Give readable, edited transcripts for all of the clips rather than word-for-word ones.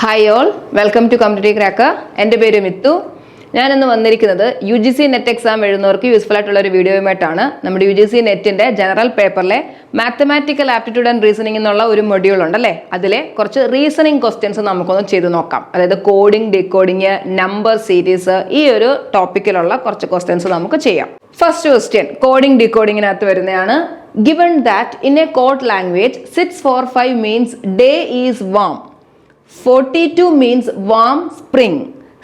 Hi all, welcome to computer cracker. എൻ്റെ പേര് മിത്തു. ഞാനിന്ന് വന്നിരിക്കുന്നത് UGC നെറ്റ് എക്സാം എഴുതുന്നവർക്ക് യൂസ്ഫുൾ ആയിട്ടുള്ള ഒരു വീഡിയോയുമായിട്ടാണ്. നമ്മുടെ UGC നെറ്റിന്റെ ജനറൽ പേപ്പറിലെ മാത്തമാറ്റിക്കൽ ആപ്റ്റിറ്റ്യൂഡ് ആൻഡ് റീസണിംഗ് എന്നുള്ള ഒരു മൊഡ്യൂൾ ഉണ്ടല്ലേ, അതിലെ കുറച്ച് റീസണിംഗ് ക്വസ്റ്റ്യൻസ് നമുക്കൊന്ന് ചെയ്ത് നോക്കാം. അതായത് കോഡിംഗ്, ഡീകോഡിംഗ്, നമ്പർ സീരീസ്, ഈ ഒരു ടോപ്പിക്കിലുള്ള കുറച്ച് ക്വസ്റ്റ്യൻസ് നമുക്ക് ചെയ്യാം. ഫസ്റ്റ് ക്വസ്റ്റ്യൻ കോഡിംഗ് ഡീകോഡിങ്ങിനകത്ത് വരുന്നതാണ്. Given that in a code language 645 means day is warm, 42 means warm spring,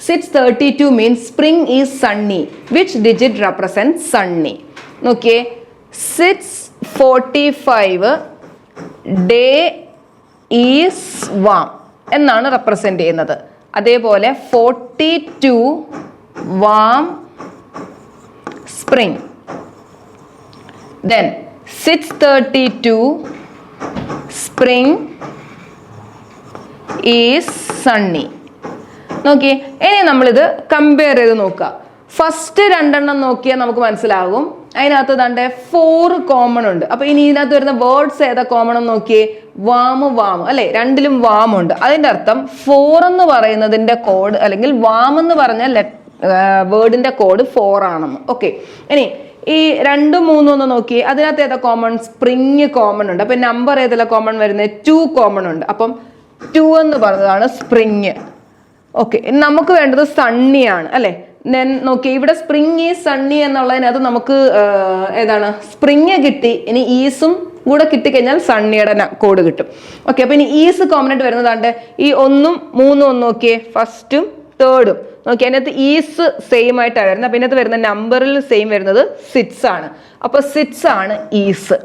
632 means spring is sunny, which digit represents sunny? Okay, 645 day is warm എന്നാണ് represent ചെയ്യുന്നത്. അതേപോലെ 42 warm spring, then 632 spring is sunny. നോക്കിയേ, ഇനി നമ്മളിത് compare ചെയ്ത് നോക്കുക. First രണ്ടെണ്ണം നോക്കിയാൽ നമുക്ക് മനസ്സിലാകും. അതിനകത്ത് തന്റെ 4 കോമൺ ഉണ്ട്. അപ്പൊ ഇനി ഇതിനകത്ത് വരുന്ന വേർഡ്സ് ഏതാ കോമൺ എന്ന് നോക്കിയേ. വാമ് അല്ലെ, രണ്ടിലും വാം ഉണ്ട്. അതിന്റെ അർത്ഥം 4 എന്ന് പറയുന്നതിന്റെ കോഡ് അല്ലെങ്കിൽ വാം എന്ന് പറഞ്ഞ വേർഡിന്റെ കോഡ് 4 ആണെന്ന്. ഓക്കെ, ഇനി ഈ 2, 3 ഒന്ന് നോക്കി. അതിനകത്ത് ഏതാ കോമൺ? സ്പ്രിങ് കോമൺ ഉണ്ട്. അപ്പൊ നമ്പർ ഏതെല്ലാം കോമൺ വരുന്നത്? 2 കോമൺ ഉണ്ട്. അപ്പം 2 എന്ന് പറഞ്ഞതാണ് സ്പ്രിങ്. ഓക്കെ, നമുക്ക് വേണ്ടത് സണ്ണി ആണ് അല്ലെ. നോക്കി, ഇവിടെ സ്പ്രിങ് ഈ സണ്ണി എന്നുള്ളതിനകത്ത് നമുക്ക് ഏതാണ് സ്പ്രിങ് കിട്ടി. ഇനി ഈസും കൂടെ കിട്ടിക്കഴിഞ്ഞാൽ സണ്ണിയുടെ കോഡ് കിട്ടും. ഓക്കെ, അപ്പൊ ഇനി ഈസ് കോമൺ ആയിട്ട് വരുന്നതാണ്ട് ഈ 1ഉം 3ഉം ഒന്ന് നോക്കിയേ. ഫസ്റ്റും തേർഡും നോക്കി, അതിനകത്ത് ഈസ് സെയിം ആയിട്ടാണ് വരുന്നത്. അപ്പൊ ഇതിനകത്ത് വരുന്ന നമ്പറിൽ സെയിം വരുന്നത് 6 ആണ്. അപ്പൊ 6 ആണ് ഈസ്.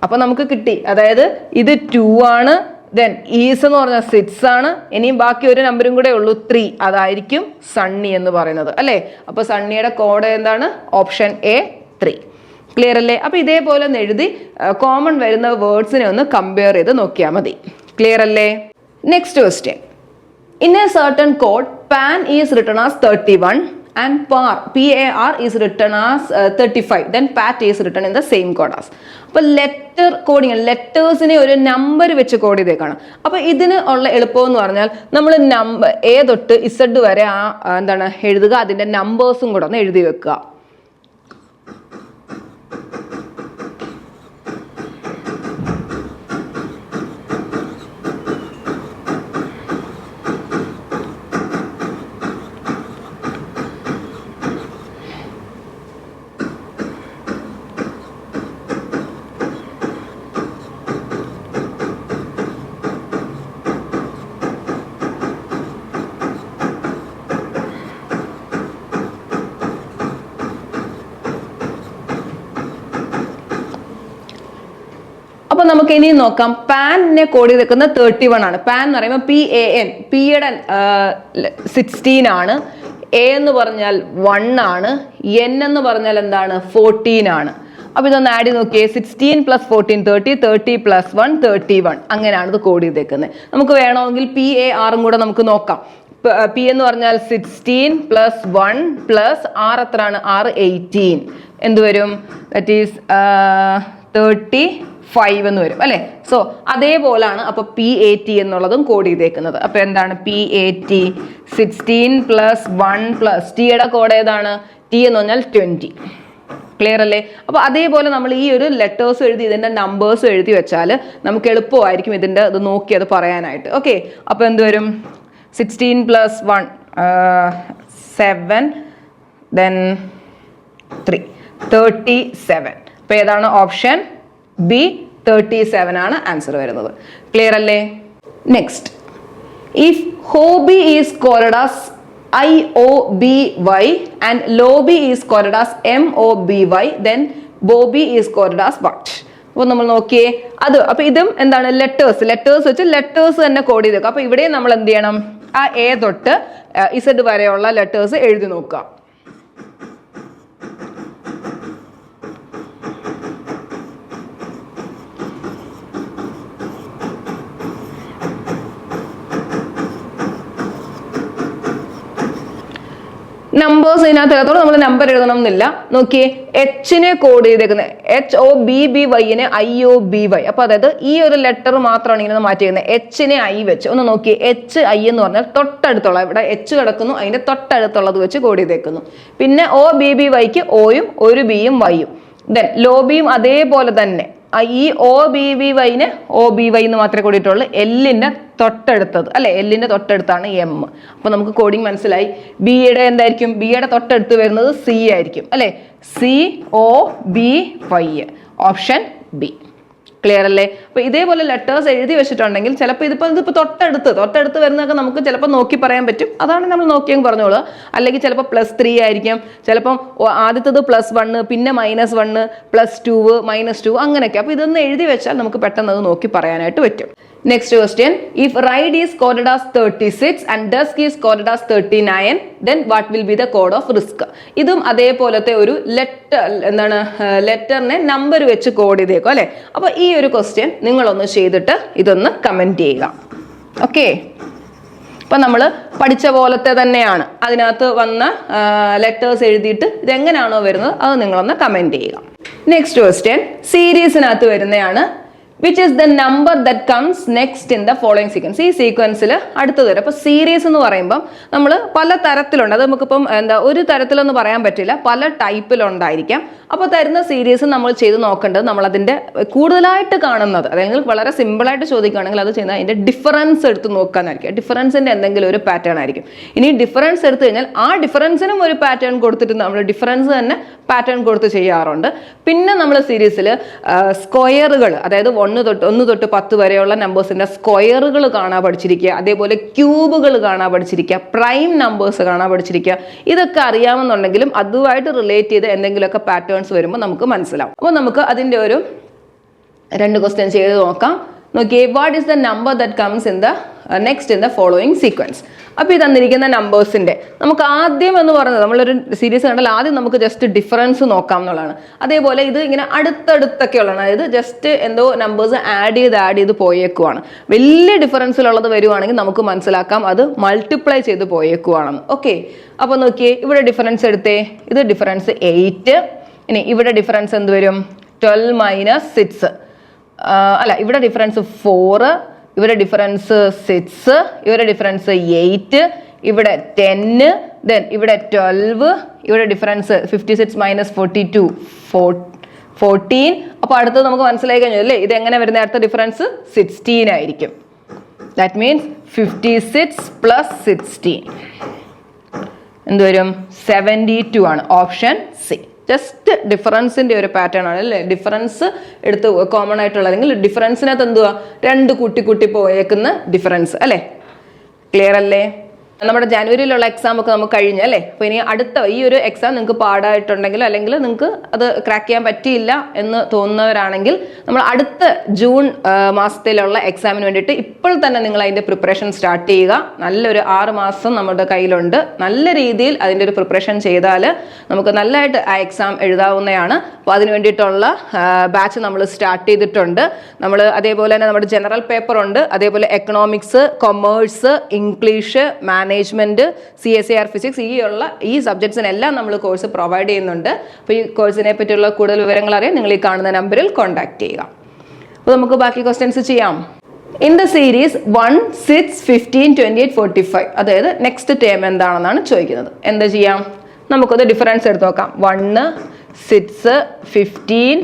അപ്പൊ നമുക്ക് കിട്ടി. അതായത് ഇത് 2 ആണ്, ദെൻ ഈസ് എന്ന് പറഞ്ഞാൽ 6 ആണ്. ഇനിയും ബാക്കി ഒരു നമ്പറും കൂടെ ഉള്ളൂ 3. അതായിരിക്കും സണ്ണി എന്ന് പറയുന്നത് അല്ലെ. അപ്പൊ സണ്ണിയുടെ കോഡ് എന്താണ്? Option A 3. ക്ലിയർ അല്ലേ? അപ്പൊ ഇതേപോലെ ഒന്ന് എഴുതി കോമൺ വരുന്ന വേർഡ്സിനെ ഒന്ന് കമ്പയർ ചെയ്ത് നോക്കിയാൽ മതി. ക്ലിയർ അല്ലേ? Next question. In a certain code, pan is written as 31 and PAR is written as 35. Then pat is written in the same code as. അപ്പോൾ ലെറ്റർ കോഡിങ്, ലെറ്റേഴ്സിനെ ഒരു നമ്പർ വെച്ച് കോഡ് ചെയ്തേക്കാണ്. അപ്പൊ ഇതിന് ഉള്ള എളുപ്പം എന്ന് പറഞ്ഞാൽ നമ്മൾ നമ്പർ A തൊട്ട് Z വരെ എന്താണ് എഴുതുക, അതിന്റെ നമ്പേഴ്സും കൂടെ ഒന്ന് എഴുതി വെക്കുക. അപ്പൊ നമുക്ക് ഇനി നോക്കാം. പാനിനെ കോഡ് ചെയ്ത് വെക്കുന്നത് 31 ആണ്. പാൻ എന്ന് പറയുമ്പോൾ PAN, പിയുടെ 16 ആണ്. A എന്ന് പറഞ്ഞാൽ 1 ആണ്. N എന്ന് പറഞ്ഞാൽ എന്താണ്? 14 ആണ്. അപ്പൊ ഇതൊന്ന് ആഡ് ചെയ്ത് നോക്കിയേ. 16 + 14 30, 30 + 1 31. അങ്ങനെയാണ് ഇത് കോഡ് ചെയ്തേക്കുന്നത്. നമുക്ക് വേണമെങ്കിൽ PAR കൂടെ നമുക്ക് നോക്കാം. P എന്ന് പറഞ്ഞാൽ 16 + 1 + R എത്രയാണ്? R 18. എന്ത് വരും? ദാറ്റ് ഈസ് 35 എന്ന് വരും അല്ലെ. സോ അതേപോലാണ് അപ്പൊ PAT എന്നുള്ളതും കോഡ് ചെയ്തേക്കുന്നത്. അപ്പൊ എന്താണ് PAT? 16 + 1 + T യുടെ കോഡ് ഏതാണ്? T എന്ന് പറഞ്ഞാൽ 20. ക്ലിയർ അല്ലേ? അപ്പൊ അതേപോലെ നമ്മൾ ഈ ഒരു ലെറ്റേഴ്സ് എഴുതി ഇതിന്റെ നമ്പേഴ്സ് എഴുതി വെച്ചാൽ നമുക്ക് എളുപ്പമായിരിക്കും ഇതിന്റെ ഇത് നോക്കി അത് പറയാനായിട്ട്. ഓക്കെ, അപ്പൊ എന്ത് വരും? 16 + 1 7, then 3 37. അപ്പൊ ഏതാണ് ഓപ്ഷൻ B? 37 ആണ് ആൻസർ വരുന്നത്. ക്ലിയർ അല്ലേ? Next, if hobby is coded as IOBY and lobby is coded as MOBY, then Bobby is coded as what? അപ്പൊ നമ്മൾ നോക്കിയേ അത്. അപ്പൊ ഇതും എന്താണ്? ലെറ്റേഴ്സ് വെച്ച് ലെറ്റേഴ്സ് തന്നെ കോഡ് ചെയ്തേക്കാം. അപ്പൊ ഇവിടെ നമ്മൾ എന്ത് ചെയ്യണം? ആ A തൊട്ട് Z വരെയുള്ള ലെറ്റേഴ്സ് എഴുതി നോക്കുക. നമ്പേഴ്സ് ഇതിനകത്ത് എഴുതത്തോളം നമ്മൾ നമ്പർ എഴുതണം എന്നില്ല. നോക്കിയേ, എച്ചിനെ കോഡ് ചെയ്തേക്കുന്നത് HOBBYനെ IOBY. അപ്പൊ അതായത് ഈ ഒരു ലെറ്റർ മാത്രമാണ് ഇങ്ങനെ മാറ്റിയിരിക്കുന്നത്. എച്ചിനെ I വെച്ച് ഒന്ന് നോക്കിയേ, HI എന്ന് പറഞ്ഞാൽ തൊട്ടടുത്തുള്ള, ഇവിടെ H കിടക്കുന്നു, അതിന്റെ തൊട്ടടുത്തുള്ളത് വെച്ച് കോഡ് ചെയ്തേക്കുന്നു. പിന്നെ OBBYക്ക് Oയും ഒരു Bയും Yയും. ദെൻ ലോബിയും അതേപോലെ തന്നെ ഈ OBBYന് OBY എന്ന് മാത്രമേ കൂടിയിട്ടുള്ളൂ. എല്ലിന്റെ തൊട്ടടുത്തത് അല്ലെ, എല്ലിന്റെ തൊട്ടടുത്താണ് M. അപ്പൊ നമുക്ക് കോഡിങ് മനസ്സിലായി. ബിയുടെ എന്തായിരിക്കും? ബിയുടെ തൊട്ടടുത്ത് വരുന്നത് C ആയിരിക്കും അല്ലെ, COBY. Option B. ക്ലിയർ അല്ലേ? അപ്പൊ ഇതേപോലെ ലെറ്റേഴ്സ് എഴുതി വെച്ചിട്ടുണ്ടെങ്കിൽ ചിലപ്പോൾ ഇതിപ്പോ തൊട്ടടുത്ത് വരുന്നതൊക്കെ നമുക്ക് ചിലപ്പോൾ നോക്കി പറയാൻ പറ്റും. അതാണ് നമ്മൾ നോക്കിയെങ്കിൽ പറഞ്ഞോളൂ. അല്ലെങ്കിൽ ചിലപ്പോൾ +3 ആയിരിക്കും, ചിലപ്പം ആദ്യത്തത് +1, പിന്നെ -1, +2, -2 അങ്ങനെയൊക്കെ. അപ്പൊ ഇതൊന്ന് എഴുതി വെച്ചാൽ നമുക്ക് പെട്ടെന്ന് അത് നോക്കി പറയാനായിട്ട് പറ്റും. Next question, if ride is coded as 36 and desk is coded as 39, then what will be the code of risk? ഇതും അതേപോലത്തെ ഒരു ലെറ്ററിനെ നമ്പർ വെച്ച് കോഡ് ചെയ്തേക്കും അല്ലെ. അപ്പൊ ഈ ഒരു ക്വസ്റ്റ്യൻ നിങ്ങളൊന്ന് ചെയ്തിട്ട് ഇതൊന്ന് കമന്റ് ചെയ്യുക. ഓക്കെ, അപ്പൊ നമ്മൾ പഠിച്ച പോലത്തെ തന്നെയാണ്. അതിനകത്ത് വന്ന ലെറ്റേഴ്സ് എഴുതിയിട്ട് ഇതെങ്ങനെയാണോ വരുന്നത് അത് നിങ്ങളൊന്ന് കമന്റ് ചെയ്യുക. നെക്സ്റ്റ് ക്വസ്റ്റ്യൻ സീരീസിനകത്ത് വരുന്നതാണ്. Which is the number that comes next in the following sequence? ഈ സീക്വൻസിൽ അടുത്തത് വരും. അപ്പൊ സീരീസ് എന്ന് പറയുമ്പോൾ നമ്മൾ പല തരത്തിലുണ്ട്. അത് നമുക്കിപ്പം ഒരു തരത്തിലൊന്ന് പറയാൻ പറ്റില്ല, പല ടൈപ്പിലുണ്ടായിരിക്കാം. അപ്പോൾ തരുന്ന സീരീസ് നമ്മൾ ചെയ്ത് നോക്കേണ്ടത് നമ്മൾ അതിന്റെ കൂടുതലായിട്ട് കാണുന്നത്, അല്ലെങ്കിൽ വളരെ സിമ്പിൾ ആയിട്ട് ചോദിക്കുകയാണെങ്കിൽ അത് ചെയ്യുന്നത് അതിന്റെ ഡിഫറൻസ് എടുത്ത് നോക്കാനായിരിക്കും. ഡിഫറൻസിന്റെ എന്തെങ്കിലും ഒരു പാറ്റേൺ ആയിരിക്കും. ഇനി ഡിഫറൻസ് എടുത്തു കഴിഞ്ഞാൽ ആ ഡിഫറൻസിനും ഒരു പാറ്റേൺ കൊടുത്തിട്ട് നമ്മൾ ഡിഫറൻസ് തന്നെ പാറ്റേൺ കൊടുത്ത് ചെയ്യാറുണ്ട്. പിന്നെ നമ്മൾ സീരീസിൽ സ്ക്വയറുകൾ, അതായത് 1 തൊട്ട് 10 വരെയുള്ള നമ്പേഴ്സിന്റെ സ്ക്വയറുകൾ കാണാൻ പഠിച്ചിരിക്കുക. അതേപോലെ ക്യൂബുകൾ കാണാൻ പഠിച്ചിരിക്കുക, പ്രൈം നമ്പേഴ്സ് കാണാൻ പഠിച്ചിരിക്കുക. ഇതൊക്കെ അറിയാമെന്നുണ്ടെങ്കിലും അതുമായിട്ട് റിലേറ്റ് ചെയ്ത് എന്തെങ്കിലുമൊക്കെ പാറ്റേൺസ് വരുമ്പോൾ നമുക്ക് മനസ്സിലാവും. അപ്പോൾ നമുക്ക് അതിന്റെ ഒരു 2 ക്വസ്റ്റ്യൻ ചെയ്ത് നോക്കാം. നോക്കിയേ, what is the number that comes in the next in the following sequence? അപ്പോൾ ഈ തന്നിരിക്കുന്ന നമ്പേഴ്സിന്റെ നമുക്ക് ആദ്യം എന്ന് പറയുന്നത്, നമ്മളൊരു സീരീസ് കണ്ടാൽ ആദ്യം നമുക്ക് ജസ്റ്റ് ഡിഫറൻസ് നോക്കാം എന്നുള്ളതാണ്. അതേപോലെ ഇത് ഇങ്ങനെ അടുത്തടുത്തൊക്കെ ഉള്ളതാണ്, അതായത് ജസ്റ്റ് എന്തോ നമ്പേഴ്സ് ആഡ് ചെയ്ത് പോയേക്കുവാണ്. വലിയ ഡിഫറൻസിലുള്ളത് വരുവാണെങ്കിൽ നമുക്ക് മനസ്സിലാക്കാം അത് മൾട്ടിപ്ലൈ ചെയ്ത് പോയേക്കുവാണെന്ന്. ഓക്കെ, അപ്പോൾ നോക്കിയേ, ഇവിടെ ഡിഫറൻസ് എടുത്തേ, ഇത് ഡിഫറൻസ് 8. ഇനി ഇവിടെ ഡിഫറൻസ് എന്ത് വരും? 12 - 6. അല്ല, ഇവിടെ ഡിഫറൻസ് 4, ഇവിടെ ഡിഫറൻസ് 6, ഇവിടെ ഡിഫറൻസ് 8, ഇവിടെ 10, ദെൻ ഇവിടെ 12, ഇവിടെ ഡിഫറൻസ് 56 - 42 14. അപ്പോൾ അടുത്തത് നമുക്ക് മനസ്സിലായി കഴിഞ്ഞു അല്ലേ, ഇത് എങ്ങനെ വരുന്ന അടുത്ത ഡിഫറൻസ് 16 ആയിരിക്കും. ദാറ്റ് മീൻസ് 56 + 16 എന്ത് വരും? 72 ആണ്. Option C. ജസ്റ്റ് ഡിഫറൻസിന്റെ ഒരു പാറ്റേൺ ആണ് അല്ലേ. ഡിഫറൻസ് എടുത്ത് കോമൺ ആയിട്ടുള്ള, അല്ലെങ്കിൽ ഡിഫറൻസിനകത്ത് എന്തുവാ 2 കൂട്ടി പോയേക്കുന്ന ഡിഫറൻസ് അല്ലേ. ക്ലിയർ അല്ലേ? നമ്മുടെ ജനുവരിയിലുള്ള എക്സാം ഒക്കെ നമുക്ക് കഴിഞ്ഞു അല്ലേ. അപ്പോൾ ഇനി അടുത്ത ഈ ഒരു എക്സാം നിങ്ങൾക്ക് പാടായിട്ടുണ്ടെങ്കിൽ, അല്ലെങ്കിൽ നിങ്ങൾക്ക് അത് ക്രാക്ക് ചെയ്യാൻ പറ്റിയില്ല എന്ന് തോന്നുന്നവരാണെങ്കിൽ, നമ്മൾ അടുത്ത ജൂൺ മാസത്തിലുള്ള എക്സാമിന് വേണ്ടിയിട്ട് ഇപ്പോൾ തന്നെ നിങ്ങൾ അതിൻ്റെ പ്രിപ്പറേഷൻ സ്റ്റാർട്ട് ചെയ്യുക. നല്ലൊരു 6 മാസം നമ്മുടെ കയ്യിലുണ്ട്. നല്ല രീതിയിൽ അതിൻ്റെ ഒരു പ്രിപ്പറേഷൻ ചെയ്താൽ നമുക്ക് നല്ലതായിട്ട് ആ എക്സാം എഴുതാവുന്നതാണ്. അപ്പോൾ അതിന് വേണ്ടിയിട്ടുള്ള ബാച്ച് നമ്മൾ സ്റ്റാർട്ട് ചെയ്തിട്ടുണ്ട്. നമ്മൾ അതേപോലെ തന്നെ നമ്മുടെ ജനറൽ പേപ്പർ ഉണ്ട്, അതേപോലെ economics, commerce, English, management, CSIR physics, ഈ സബ്ജക്ട്സിനെല്ലാം നമ്മൾ കോഴ്സ് പ്രൊവൈഡ് ചെയ്യുന്നുണ്ട്. അപ്പോൾ ഈ കോഴ്സിനെ പറ്റിയുള്ള കൂടുതൽ വിവരങ്ങൾ അറിയാൻ നിങ്ങൾ ഈ കാണുന്ന നമ്പറിൽ കോൺടാക്ട് ചെയ്യുക. അപ്പോൾ നമുക്ക് ബാക്കി ക്വസ്റ്റ്യൻസ് ചെയ്യാം. ഇൻ ദ സീരീസ് 1, 6, 15, 28, 45, അതായത് നെക്സ്റ്റ് ടേം എന്താണെന്നാണ് ചോദിക്കുന്നത്. എന്താ ചെയ്യാം? നമുക്കത് ഡിഫറൻസ് എടുത്ത് നോക്കാം. 1, 6, 15,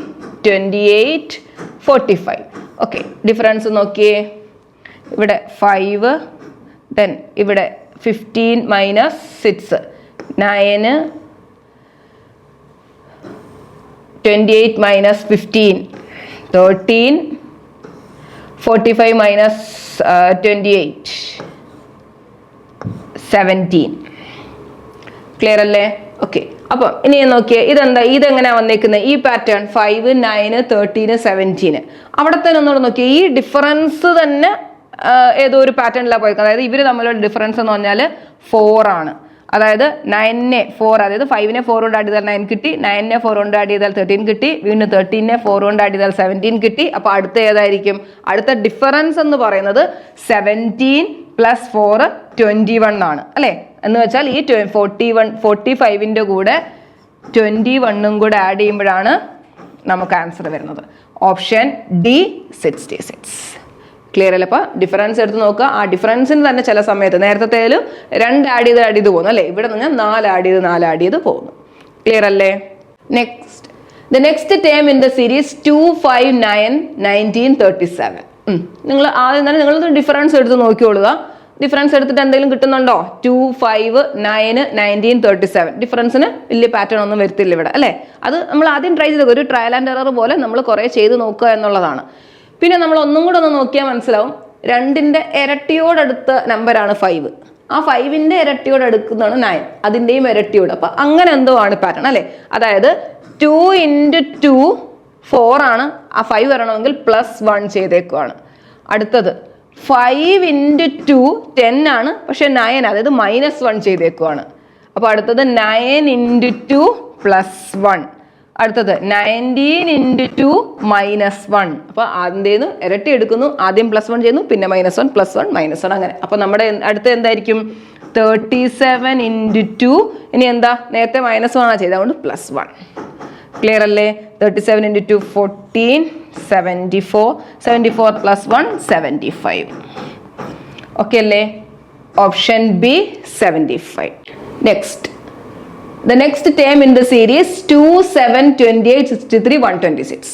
28, 45. ഓക്കെ, ഡിഫറൻസ് നോക്കിയേ. ഇവിടെ 5, ദെൻ ഇവിടെ 15 - 6, 9, 28 - 15, 13, 45 - 28, 17. ക്ലിയർ അല്ലേ? ഓക്കെ, അപ്പം ഇനി നോക്കിയേ, ഇതെങ്ങനെയാ വന്നേക്കുന്നത്? ഈ പാറ്റേൺ 5, 9, 13, 17 അവിടെ തന്നെ ഒന്നുകൂടെ നോക്കിയേ. ഈ ഡിഫറൻസ് തന്നെ ഏതോ ഒരു പാറ്റേണിലാണ് പോയി. അതായത് ഇവർ തമ്മിലുള്ള ഡിഫറൻസ് എന്ന് പറഞ്ഞാൽ 4 ആണ്. അതായത് 9നെ 4, അതായത് 5നെ 4 കൊണ്ട് ആഡ് ചെയ്താൽ 9 കിട്ടി, 9നെ 4 കൊണ്ട് ആഡ് ചെയ്താൽ 13 കിട്ടി, വീണ്ടും 13നെ 4 കൊണ്ട് ആഡ് ചെയ്താൽ 17 കിട്ടി. അപ്പോൾ അടുത്ത ഏതായിരിക്കും? അടുത്ത ഡിഫറൻസ് എന്ന് പറയുന്നത് 17 + 4 21 ആണ് അല്ലേ. എന്ന് വെച്ചാൽ ഈ 45ൻ്റെ കൂടെ 21 കൂടെ ആഡ് ചെയ്യുമ്പോഴാണ് നമുക്ക് ആൻസർ വരുന്നത്. Option D 66. ക്ലിയർ അല്ലേ? അപ്പോൾ ഡിഫറൻസ് എടുത്ത് നോക്കുക. ആ ഡിഫറൻസിന് തന്നെ ചില സമയത്ത് നേരത്തേൽ 2 ആഡ് ചെയ്ത് പോകുന്നു അല്ലേ, ഇവിടെ നിന്ന് 4 ആഡ് ചെയ്ത് പോകുന്നു. ക്ലിയർ അല്ലേ? Next, the next term in the series 2, 5, 9, 19, 37. നിങ്ങൾ ആദ്യം തന്നെ നിങ്ങൾ ഡിഫറൻസ് എടുത്ത് നോക്കിക്കൊള്ളുക. ഡിഫറൻസ് എടുത്തിട്ട് എന്തെങ്കിലും കിട്ടുന്നുണ്ടോ? 2, 5, 9, 19, 37. ഡിഫറൻസിന് വലിയ പാറ്റേൺ ഒന്നും വരുത്തില്ല ഇവിടെ അല്ലേ. അത് നമ്മൾ ആദ്യം ട്രൈ ചെയ്ത് ഒരു ട്രയൽ ആൻഡ് എറർ പോലെ നമ്മൾ കുറേ ചെയ്ത് നോക്കുക എന്നുള്ളതാണ്. പിന്നെ നമ്മൾ ഒന്നും കൂടെ ഒന്ന് നോക്കിയാൽ മനസ്സിലാവും, 2ന്റെ ഇരട്ടിയോടടുത്ത നമ്പറാണ് 5. ആ 5ന്റെ ഇരട്ടിയോട് അടുക്കുന്നതാണ് 9, അതിൻ്റെയും ഇരട്ടിയോട്. അപ്പം അങ്ങനെ എന്തോ ആണ് പാറ്റേൺ അല്ലേ. അതായത് 2 × 2 4 ആണ്. ആ 5 വരണമെങ്കിൽ +1 ചെയ്തേക്കുവാണ്. അടുത്തത് 5 × 2 10 ആണ്, പക്ഷെ 9 അതായത് -1 ചെയ്തേക്കുവാണ്. അപ്പോൾ അടുത്തത് 9 × 2 +1. അടുത്തത് 19 × 2 -1. അപ്പോൾ അതിൻ്റെന്ന് ഇരട്ടി എടുക്കുന്നു, ആദ്യം +1 ചെയ്യുന്നു, പിന്നെ -1 +1 -1 അങ്ങനെ. അപ്പോൾ നമ്മുടെ അടുത്ത എന്തായിരിക്കും? 37 × 2. ഇനി എന്താ, നേരത്തെ -1 ആണ് ചെയ്തത്, അതുകൊണ്ട് +1. ക്ലിയർ അല്ലേ? 37 × 2 14, 74. 74 +1 75. ഓക്കെ അല്ലേ? Option B 75. Next, the next term in the series 2, 7, 28, 63, 126.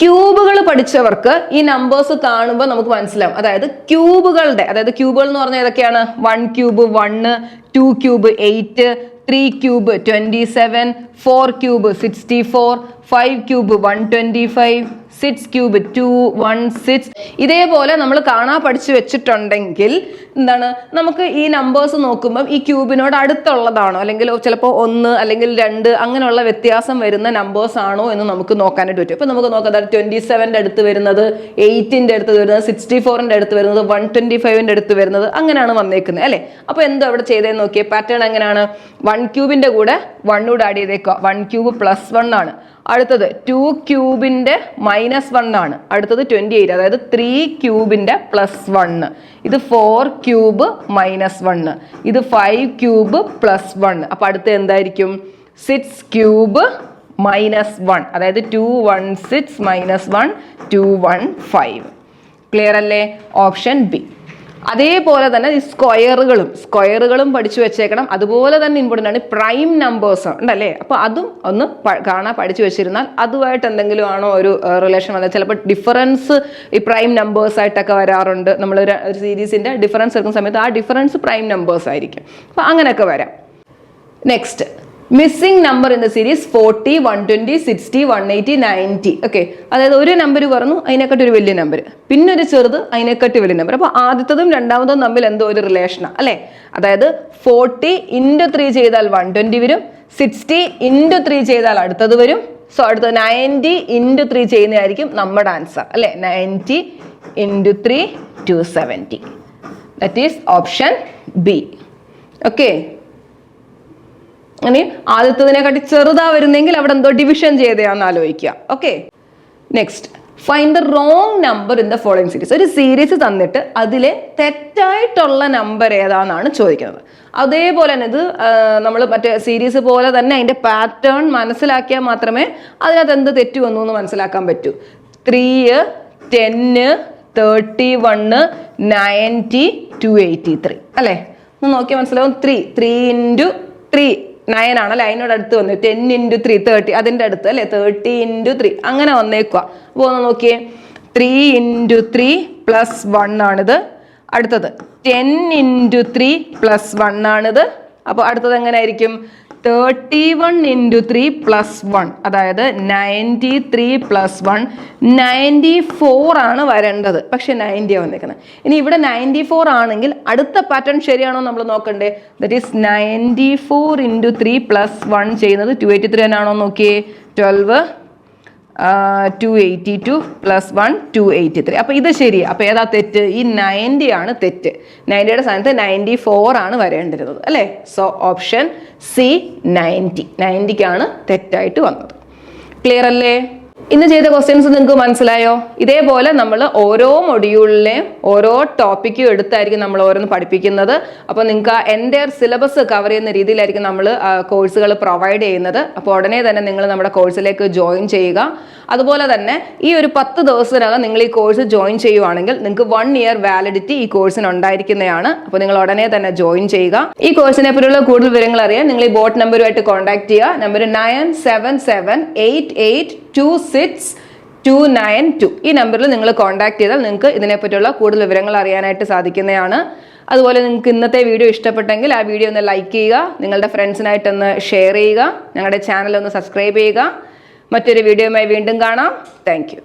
ക്യൂബുകൾ പഠിച്ചവർക്ക് ഈ നമ്പേഴ്സ് കാണുമ്പോൾ നമുക്ക് മനസ്സിലാവും. അതായത് ക്യൂബുകളുടെ, അതായത് ക്യൂബുകൾ എന്ന് പറഞ്ഞാൽ ഏതൊക്കെയാണ്? 1 cube 1, 2 cube 8, 3 cube 27, 4 cube 64, 5 cube 125, 6 cube 216. ഇതേപോലെ നമ്മൾ പഠിച്ചു വെച്ചിട്ടുണ്ടെങ്കിൽ എന്താണ്, നമുക്ക് ഈ നമ്പേഴ്സ് നോക്കുമ്പോൾ ഈ ക്യൂബിനോട് അടുത്തുള്ളതാണോ, അല്ലെങ്കിൽ ചിലപ്പോൾ 1 അല്ലെങ്കിൽ 2 അങ്ങനെയുള്ള വ്യത്യാസം വരുന്ന നമ്പേഴ്സ് ആണോ എന്ന് നമുക്ക് നോക്കാനായിട്ട് പറ്റും. ഇപ്പം നമുക്ക് നോക്കാം, 27ൻ്റെ അടുത്ത് വരുന്നത്, 8ൻ്റെ അടുത്ത് വരുന്നത്, 64ൻ്റെ അടുത്ത് വരുന്നത്, 125ൻ്റെ അടുത്ത് വരുന്നത്, അങ്ങനെയാണ് വന്നേക്കുന്നത് അല്ലേ. അപ്പോൾ എന്തോ അവിടെ ചെയ്തതെന്ന് നോക്കിയേ. പാറ്റേൺ എങ്ങനെയാണ്? 1 ക്യൂബിൻ്റെ കൂടെ 1 കൂടെ ആഡ് ചെയ്തേക്കുക. 1 ക്യൂബ് +1 ആണ്. അടുത്തത് 2 ക്യൂബിൻ്റെ -1 ആണ്. അടുത്തത് 28, അതായത് 3 ക്യൂബിൻ്റെ +1. ഇത് 4 ക്യൂബ് -1. ഇത് 5 ക്യൂബ് +1. അപ്പൊ അടുത്ത് എന്തായിരിക്കും? 6 ക്യൂബ് -1, അതായത് 216 -1 215. ക്ലിയർ അല്ലേ? Option B. അതേപോലെ തന്നെ ഈ സ്ക്വയറുകളും പഠിച്ചു വെച്ചേക്കണം. അതുപോലെ തന്നെ ഇമ്പോർട്ടൻ്റ് ആണ് പ്രൈം നമ്പേഴ്സ് ഉണ്ടല്ലേ. അപ്പോൾ അതും ഒന്ന് പഠിച്ചു വെച്ചിരുന്നാൽ അതുമായിട്ട് എന്തെങ്കിലും ആണോ ഒരു റിലേഷൻ വന്നത്. ചിലപ്പോൾ ഡിഫറൻസ് ഈ പ്രൈം നമ്പേഴ്സ് ആയിട്ടൊക്കെ വരാറുണ്ട്. നമ്മൾ ഒരു സീരീസിൻ്റെ ഡിഫറൻസ് എടുക്കുന്ന സമയത്ത് ആ ഡിഫറൻസ് പ്രൈം നമ്പേഴ്സ് ആയിരിക്കും. അപ്പോൾ അങ്ങനെയൊക്കെ വരാം. Next, missing number in the series 40, 120, 60, 180, 90. Okay, അതായത് ഒരു നമ്പർ പറഞ്ഞു, അതിനെക്കാട്ടി ഒരു വലിയ നമ്പർ, പിന്നെ ഒരു ചെറുത്, അതിനെക്കാട്ടി വലിയ നമ്പർ. അപ്പോൾ ആദ്യത്തതും രണ്ടാമതും തമ്മിൽ എന്തോ ഒരു റിലേഷനാണ് അല്ലേ. അതായത് 40 × 3 ചെയ്താൽ 120 വരും, 60 × 3 ചെയ്താൽ അടുത്തത് വരും. സോ അടുത്തത് 90 × 3 ചെയ്യുന്നതായിരിക്കും നമ്മുടെ ആൻസർ അല്ലേ. 90 × 3 270. That is option B. Okay, അങ്ങനെ ആദ്യത്തതിനെക്കാട്ടി ചെറുതാ വരുന്നെങ്കിൽ അവിടെ എന്തോ ഡിവിഷൻ ചെയ്തയാന്ന് ആലോചിക്കുക. Okay, next, find the wrong number in the following series. ഒരു സീരീസ് തന്നിട്ട് അതിലെ തെറ്റായിട്ടുള്ള നമ്പർ ഏതാണെന്നാണ് ചോദിക്കുന്നത്. അതേപോലെ തന്നെ ഇത് നമ്മൾ മറ്റേ സീരീസ് പോലെ തന്നെ അതിൻ്റെ പാറ്റേൺ മനസ്സിലാക്കിയാൽ മാത്രമേ അതിനകത്ത് എന്ത് തെറ്റ് വന്നു എന്ന് മനസ്സിലാക്കാൻ പറ്റൂ. 3, 10, 31, 90, 283 അല്ലേ. ഒന്ന് നോക്കിയാൽ മനസ്സിലാവും. 3 × 3 9 ആണല്ലേ, അതിനോട് അടുത്ത് വന്നു. 10 × 3 30, അതിൻ്റെ അടുത്ത് അല്ലേ. 30 × 3 അങ്ങനെ വന്നേക്കുക. അപ്പോൾ ഒന്ന് നോക്കിയേ, 3 × 3 +1 ആണിത്. അടുത്തത് 10 × 3 +1 ആണിത്. അപ്പോൾ അടുത്തത് എങ്ങനെയായിരിക്കും? 31 × 3 +1, അതായത് 93 +1 94 ആണ് വരേണ്ടത്. പക്ഷെ 90 വന്നേക്കുന്നത്. ഇനി ഇവിടെ 94 ആണെങ്കിൽ അടുത്ത പാറ്റേൺ ശരിയാണോ നമ്മൾ നോക്കണ്ടേ. ദറ്റ് ഈസ് 94 × 3 +1 ചെയ്യുന്നത് 283 തന്നെയാണോ നോക്കിയേ. 12 282 +1 283. അപ്പോൾ ഇത് ശരിയാണ്. അപ്പോൾ ഏതാ തെറ്റ്? ഈ 90 ആണ് തെറ്റ്. 90യുടെ സ്ഥാനത്ത് 94 ആണ് വരേണ്ടിരുന്നത് അല്ലേ. So option C 90. 90ക്കാണ് തെറ്റായിട്ട് വന്നത്. ക്ലിയർ അല്ലേ? ഇന്ന് ചെയ്ത ക്വസ്റ്റ്യൻസ് നിങ്ങൾക്ക് മനസ്സിലായോ? ഇതേപോലെ നമ്മൾ ഓരോ മൊഡ്യൂളിലെയും ഓരോ ടോപ്പിക്കും എടുത്തായിരിക്കും നമ്മൾ ഓരോന്ന് പഠിപ്പിക്കുന്നത്. അപ്പോൾ നിങ്ങൾക്ക് ആ എൻ്റയർ സിലബസ് കവർ ചെയ്യുന്ന രീതിയിലായിരിക്കും നമ്മൾ കോഴ്സുകൾ പ്രൊവൈഡ് ചെയ്യുന്നത്. അപ്പോൾ ഉടനെ തന്നെ നിങ്ങൾ നമ്മുടെ കോഴ്സിലേക്ക് ജോയിൻ ചെയ്യുക. അതുപോലെ തന്നെ ഈ ഒരു 10 ദിവസത്തിനകം നിങ്ങൾ ഈ കോഴ്സ് ജോയിൻ ചെയ്യുവാണെങ്കിൽ നിങ്ങൾക്ക് 1 ഇയർ വാലിഡിറ്റി ഈ കോഴ്സിന് ഉണ്ടായിരിക്കുന്നതാണ്. അപ്പോൾ നിങ്ങൾ ഉടനെ തന്നെ ജോയിൻ ചെയ്യുക. ഈ കോഴ്സിനെ പറ്റിയുള്ള കൂടുതൽ വിവരങ്ങൾ അറിയാൻ നിങ്ങൾ ഈ ബോട്ട് നമ്പറുമായിട്ട് കോൺടാക്ട് ചെയ്യുക. നമ്പർ 9778826292. ഈ നമ്പറിൽ നിങ്ങൾ കോൺടാക്ട് ചെയ്താൽ നിങ്ങൾക്ക് ഇതിനെപ്പറ്റിയുള്ള കൂടുതൽ വിവരങ്ങൾ അറിയാനായിട്ട് സാധിക്കുന്നതാണ്. അതുപോലെ നിങ്ങൾക്ക് ഇന്നത്തെ വീഡിയോ ഇഷ്ടപ്പെട്ടെങ്കിൽ ആ വീഡിയോ ഒന്ന് ലൈക്ക് ചെയ്യുക, നിങ്ങളുടെ ഫ്രണ്ട്സിനായിട്ടൊന്ന് ഷെയർ ചെയ്യുക, ഞങ്ങളുടെ ചാനൽ ഒന്ന് സബ്സ്ക്രൈബ് ചെയ്യുക. മറ്റൊരു വീഡിയോയുമായി വീണ്ടും കാണാം. Thank you.